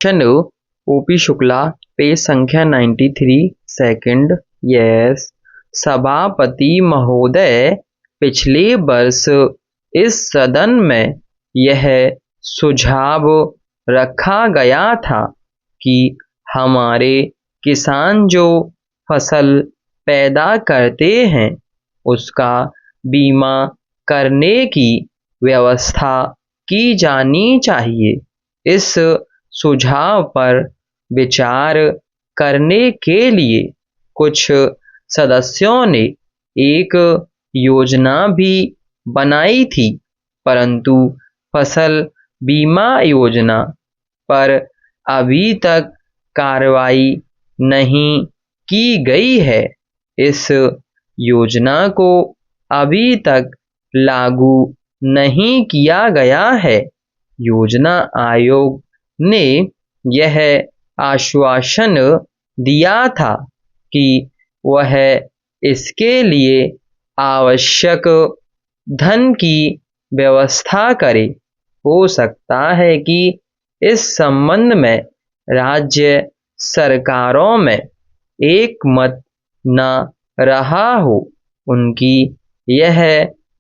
Question OP Shukla, page संख्या 93, second. Yes, सभापति महोदय, पिछले वर्ष इस सदन में यह सुझाव रखा गया था कि हमारे किसान जो फसल पैदा करते हैं उसका बीमा करने की व्यवस्था की जानी चाहिए। इस सुझाव पर विचार करने के लिए कुछ सदस्यों ने एक योजना भी बनाई थी, परंतु फसल बीमा योजना पर अभी तक कार्रवाई नहीं की गई है। इस योजना को अभी तक लागू नहीं किया गया है। योजना आयोग ने यह आश्वासन दिया था कि वह इसके लिए आवश्यक धन की व्यवस्था करे। हो सकता है कि इस संबंध में राज्य सरकारों में एक मत न रहा हो। उनकी यह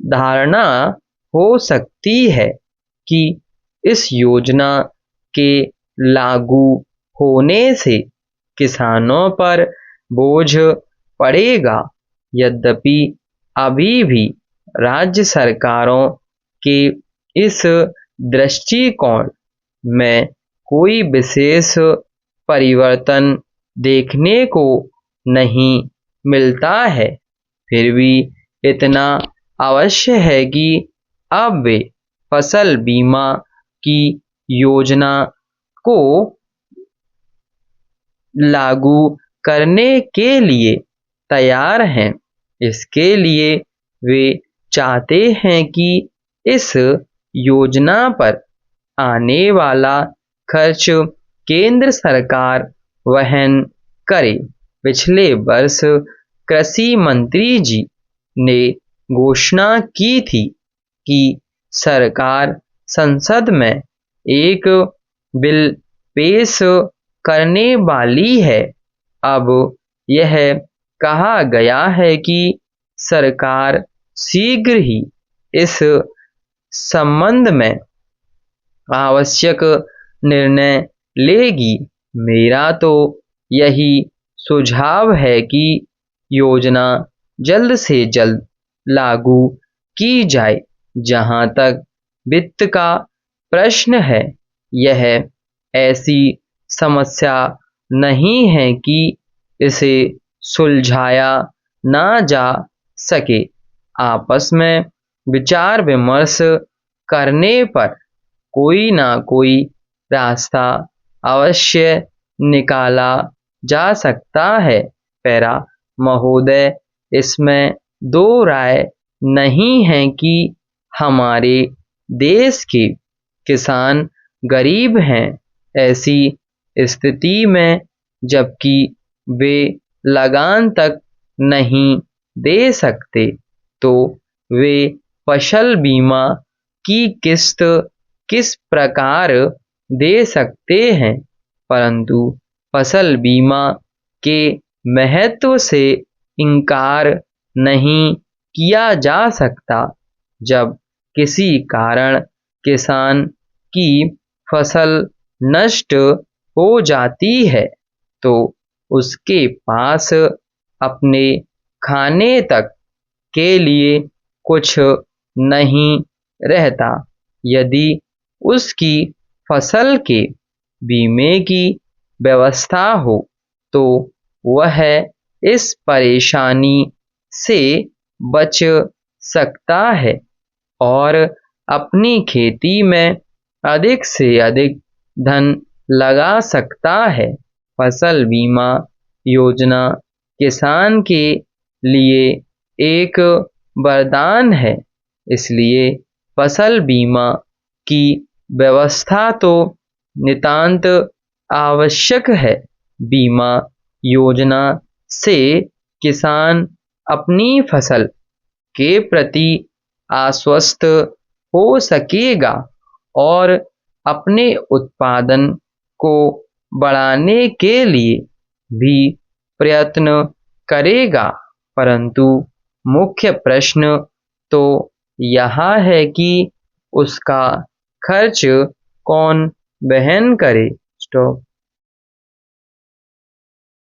धारणा हो सकती है कि इस योजना के लागू होने से किसानों पर बोझ पड़ेगा। यद्यपि अभी भी राज्य सरकारों के इस दृष्टिकोण में कोई विशेष परिवर्तन देखने को नहीं मिलता है, फिर भी इतना अवश्य है कि अब वे फसल बीमा की योजना को लागू करने के लिए तैयार हैं। इसके लिए वे चाहते हैं कि इस योजना पर आने वाला खर्च केंद्र सरकार वहन करे। पिछले वर्ष कृषि मंत्री जी ने घोषणा की थी कि सरकार संसद में एक बिल पेश करने वाली है। अब यह कहा गया है कि सरकार शीघ्र ही इस संबंध में आवश्यक निर्णय लेगी। मेरा तो यही सुझाव है कि योजना जल्द से जल्द लागू की जाए। जहां तक वित्त का प्रश्न है, यह ऐसी समस्या नहीं है कि इसे सुलझाया ना जा सके। आपस में विचार विमर्श करने पर कोई ना कोई रास्ता अवश्य निकाला जा सकता है। पैरा महोदय, इसमें दो राय नहीं है कि हमारे देश के किसान गरीब हैं। ऐसी स्थिति में जबकि वे लगान तक नहीं दे सकते, तो वे फसल बीमा की किस्त किस प्रकार दे सकते हैं। परंतु फसल बीमा के महत्व से इनकार नहीं किया जा सकता। जब किसी कारण किसान की फसल नष्ट हो जाती है तो उसके पास अपने खाने तक के लिए कुछ नहीं रहता। यदि उसकी फसल के बीमे की व्यवस्था हो तो वह इस परेशानी से बच सकता है और अपनी खेती में अधिक से अधिक धन लगा सकता है। फसल बीमा योजना किसान के लिए एक वरदान है, इसलिए फसल बीमा की व्यवस्था तो नितांत आवश्यक है। बीमा योजना से किसान अपनी फसल के प्रति आश्वस्त हो सकेगा और अपने उत्पादन को बढ़ाने के लिए भी प्रयत्न करेगा, परंतु मुख्य प्रश्न तो यहाँ है कि उसका खर्च कौन वहन करे। स्टॉप।